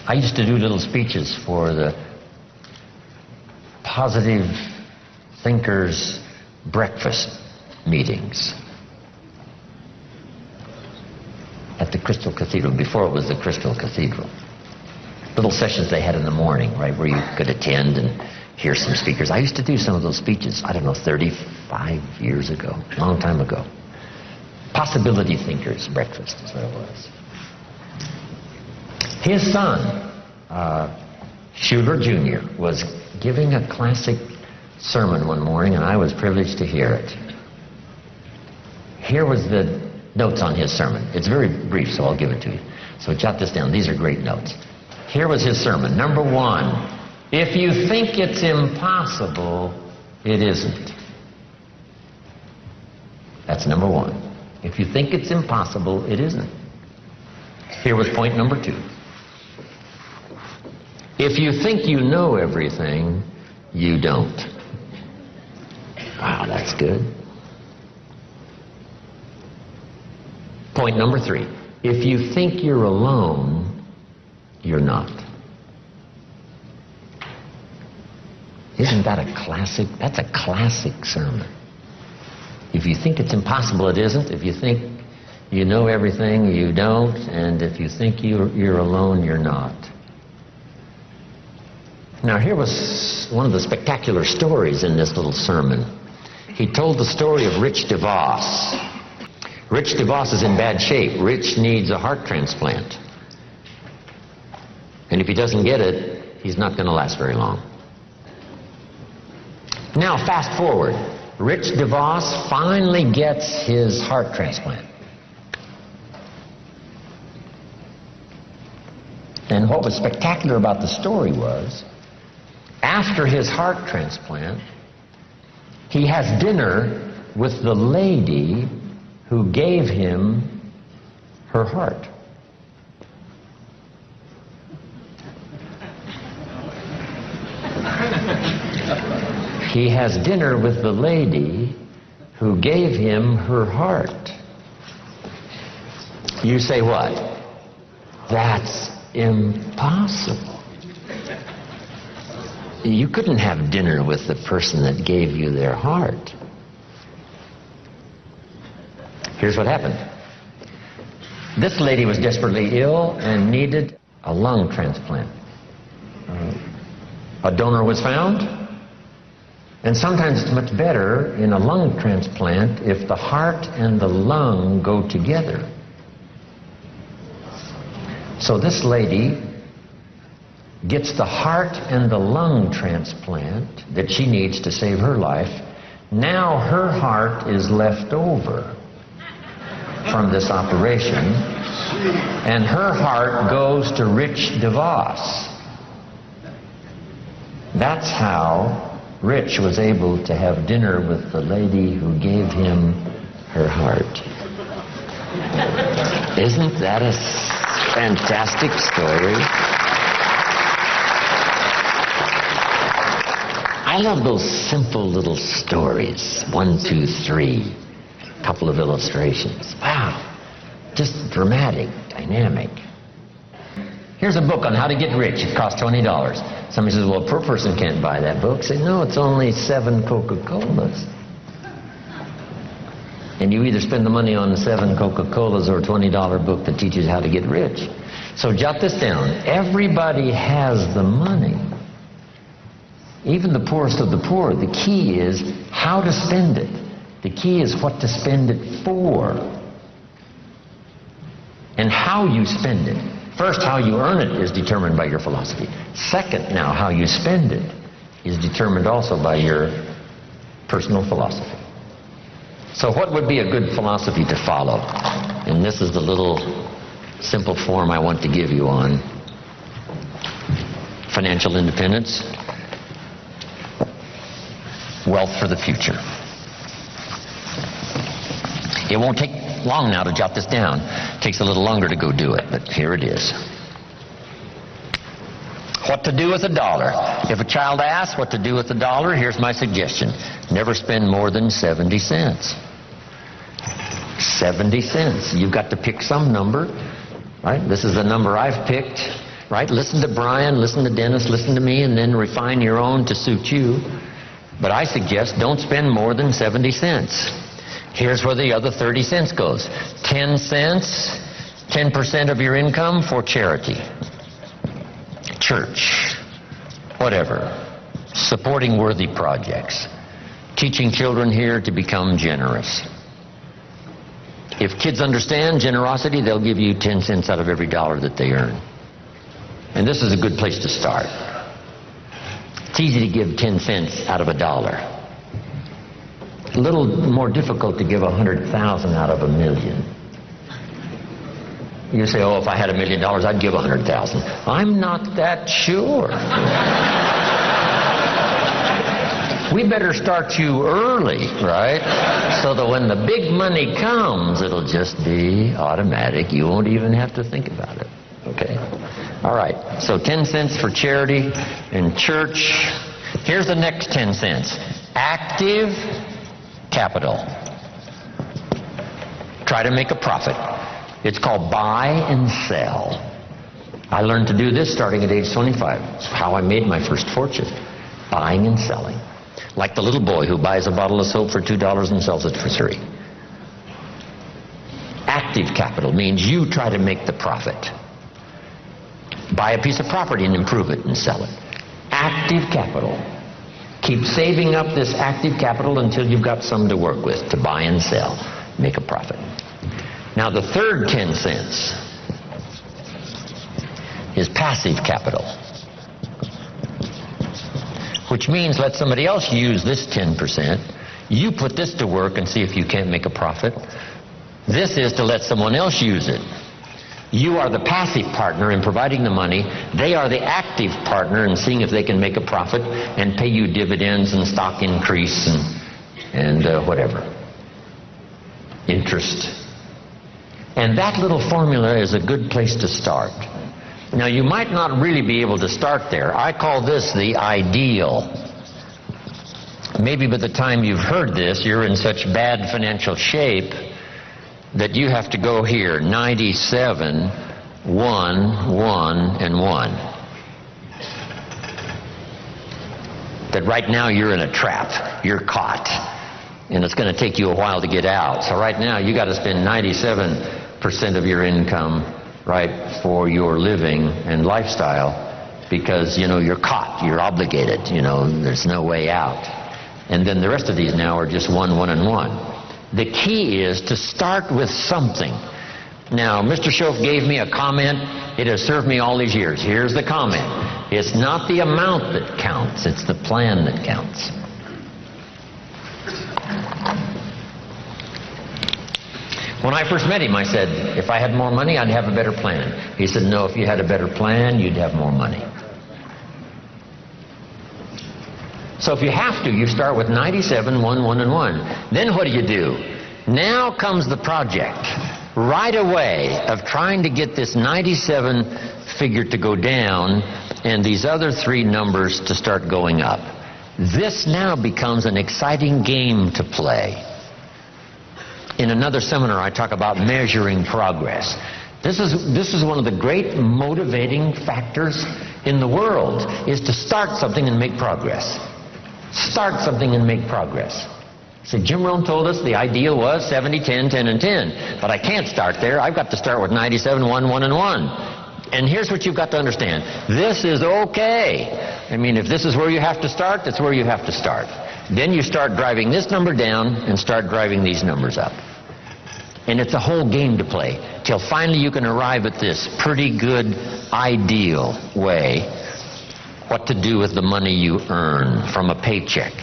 I used to do little speeches for the Positive Thinkers breakfast meetings at the Crystal Cathedral, before it was the Crystal Cathedral. Little sessions they had in the morning, right, where you could attend and hear some speakers. I used to do some of those speeches, I don't know, 35 years ago, a long time ago. Possibility Thinkers breakfast is what it was. His son, Schuler Jr., was giving a classic sermon one morning, and I was privileged to hear it. Here was the notes on his sermon. It's very brief, so I'll give it to you. So jot this down. These are great notes. Here was his sermon. Number one, if you think it's impossible, it isn't. That's number one. If you think it's impossible, it isn't. Here was point number two. If you think you know everything, you don't. Wow, that's good. Point number three. If you think you're alone, you're not. Isn't that a classic? That's a classic sermon. If you think it's impossible, it isn't. If you think you know everything, you don't. And if you think you're alone, you're not. Now, here was one of the spectacular stories in this little sermon. He told the story of Rich DeVos. Rich DeVos is in bad shape. Rich needs a heart transplant. And if he doesn't get it, he's not going to last very long. Now, fast forward. Rich DeVos finally gets his heart transplant. And what was spectacular about the story was, after his heart transplant, he has dinner with the lady who gave him her heart. He has dinner with the lady who gave him her heart. You say what? That's impossible. You couldn't have dinner with the person that gave you their heart. Here's what happened. This lady was desperately ill and needed a lung transplant. A donor was found. And sometimes it's much better in a lung transplant if the heart and the lung go together. So this lady gets the heart and the lung transplant that she needs to save her life. Now her heart is left over from this operation, and her heart goes to Rich DeVos. That's how Rich was able to have dinner with the lady who gave him her heart. Isn't that a fantastic story? I love those simple little stories. 1, 2, 3. A couple of illustrations. Wow. Just dramatic, dynamic. Here's a book on how to get rich. It costs $20. Somebody says, well, a poor person can't buy that book. Say, no, it's only 7 Coca-Colas. And you either spend the money on 7 Coca-Colas or a $20 book that teaches how to get rich. So jot this down. Everybody has the money. Even the poorest of the poor. The key is how to spend it. The key is what to spend it for. And how you spend it. First, how you earn it is determined by your philosophy. Second, now, how you spend it is determined also by your personal philosophy. So what would be a good philosophy to follow? And this is the little simple form I want to give you on financial independence, wealth for the future. It won't take long now to jot this down. It takes a little longer to go do it, but here it is. What to do with $1? If a child asks what to do with $1, here's my suggestion. Never spend more than 70 cents. 70 cents. You've got to pick some number, right? This is the number I've picked. right? Listen to Brian, listen to Dennis, listen to me, and then refine your own to suit you. But I suggest don't spend more than 70 cents. Here's where the other 30 cents goes. 10 cents, 10% of your income for charity, church, whatever, supporting worthy projects, teaching children here to become generous. If kids understand generosity, they'll give you 10 cents out of every dollar that they earn. And this is a good place to start. It's easy to give 10 cents out of a dollar. A little more difficult to give 100,000 out of a million. You say, oh, if I had $1 million, I'd give 100,000. I'm not that sure. We better start you early, right? So that when the big money comes, it'll just be automatic. You won't even have to think about it. Okay? All right. So 10 cents for charity and church. Here's the next 10 cents. Active capital. Try to make a profit. It's called buy and sell. I learned to do this starting at age 25. It's how I made my first fortune. Buying and selling. Like the little boy who buys a bottle of soap for $2 and sells it for $3. Active capital means you try to make the profit. Buy a piece of property and improve it and sell it. Active capital. Keep saving up this active capital until you've got some to work with to buy and sell. Make a profit. Now the third 10 cents is passive capital, which means let somebody else use this 10%. You put this to work and see if you can't make a profit. This is to let someone else use it. You are the passive partner in providing the money. They are the active partner in seeing if they can make a profit and pay you dividends and stock increase and whatever. Interest. And that little formula is a good place to start. Now, you might not really be able to start there. I call this the ideal. Maybe by the time you've heard this, you're in such bad financial shape that you have to go here, 97, 1, 1, and 1. That right now you're in a trap. You're caught. And it's going to take you a while to get out. So right now you got to spend 97% of your income, right, for your living and lifestyle because, you know, you're caught. You're obligated. You know, there's no way out. And then the rest of these now are just 1, 1, and 1. The key is to start with something. Now, Mr. Schoaf gave me a comment. It has served me all these years. Here's the comment. It's not the amount that counts. It's the plan that counts. When I first met him, I said, if I had more money, I'd have a better plan. He said, no, if you had a better plan, you'd have more money. So if you have to, you start with 97, 1, 1, and 1. Then what do? Now comes the project right away of trying to get this 97 figure to go down and these other 3 numbers to start going up. This now becomes an exciting game to play. In another seminar, I talk about measuring progress. This is one of the great motivating factors in the world, is to start something and make progress. Start something and make progress. See, Jim Rohn told us the ideal was 70, 10, 10, and 10. But I can't start there. I've got to start with 97, 1, 1, and 1. And here's what you've got to understand. This is okay. I mean, if this is where you have to start, that's where you have to start. Then you start driving this number down and start driving these numbers up. And it's a whole game to play till finally you can arrive at this pretty good ideal way what to do with the money you earn from a paycheck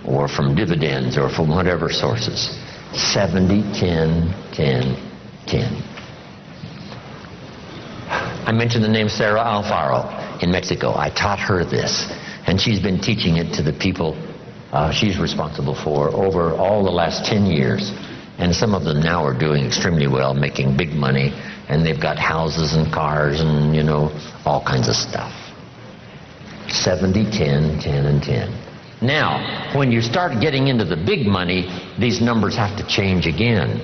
or from dividends or from whatever sources. 70, 10, 10, 10. I mentioned the name Sarah Alfaro in Mexico. I taught her this, and she's been teaching it to the people she's responsible for over all the last 10 years. And some of them now are doing extremely well, making big money, and they've got houses and cars and, you know, all kinds of stuff. 70, 10, 10, and 10. Now, when you start getting into the big money, these numbers have to change again.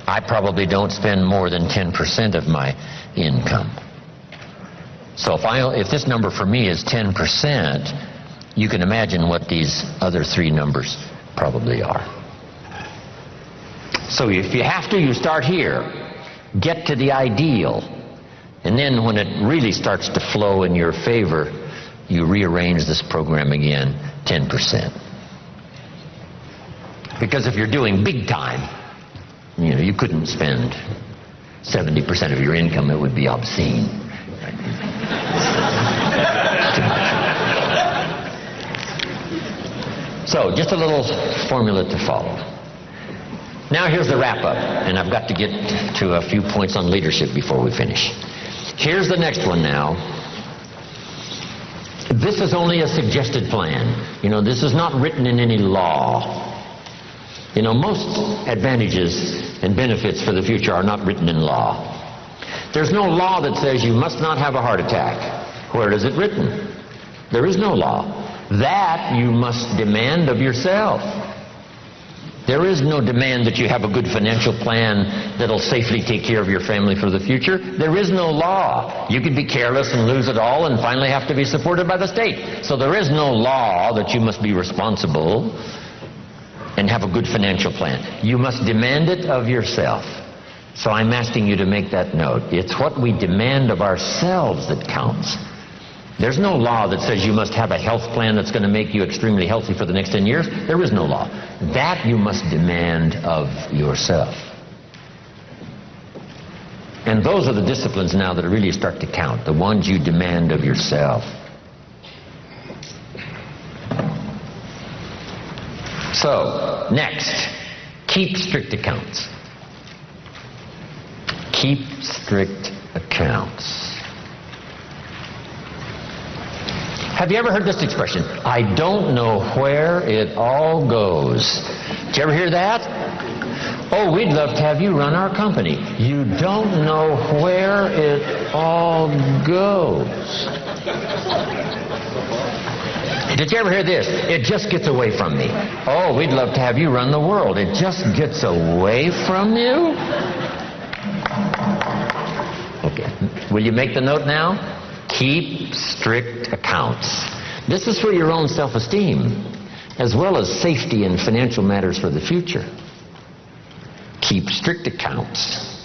I probably don't spend more than 10% of my income. So if this number for me is 10%, you can imagine what these other three numbers probably are. So if you have to, you start here. Get to the ideal. And then when it really starts to flow in your favor, you rearrange this program again 10%. Because if you're doing big time, you couldn't spend 70% of your income. It would be obscene. Too much. So, just a little formula to follow. Now here's the wrap-up, and I've got to get to a few points on leadership before we finish. Here's the next one now. This is only a suggested plan. This is not written in any law. Most advantages and benefits for the future are not written in law. There's no law that says you must not have a heart attack. Where is it written? There is no law. That you must demand of yourself. There is no demand that you have a good financial plan that'll safely take care of your family for the future. There is no law. You could be careless and lose it all and finally have to be supported by the state. So there is no law that you must be responsible and have a good financial plan. You must demand it of yourself. So I'm asking you to make that note. It's what we demand of ourselves that counts. There's no law that says you must have a health plan that's going to make you extremely healthy for the next 10 years. There is no law. That you must demand of yourself. And those are the disciplines now that really start to count, the ones you demand of yourself. So, next, keep strict accounts. Keep strict accounts. Have you ever heard this expression? I don't know where it all goes. Did you ever hear that? Oh, we'd love to have you run our company. You don't know where it all goes. Did you ever hear this? It just gets away from me. Oh, we'd love to have you run the world. It just gets away from you? Okay. Will you make the note now? Keep strict accounts. This is for your own self-esteem, as well as safety and financial matters for the future. Keep strict accounts.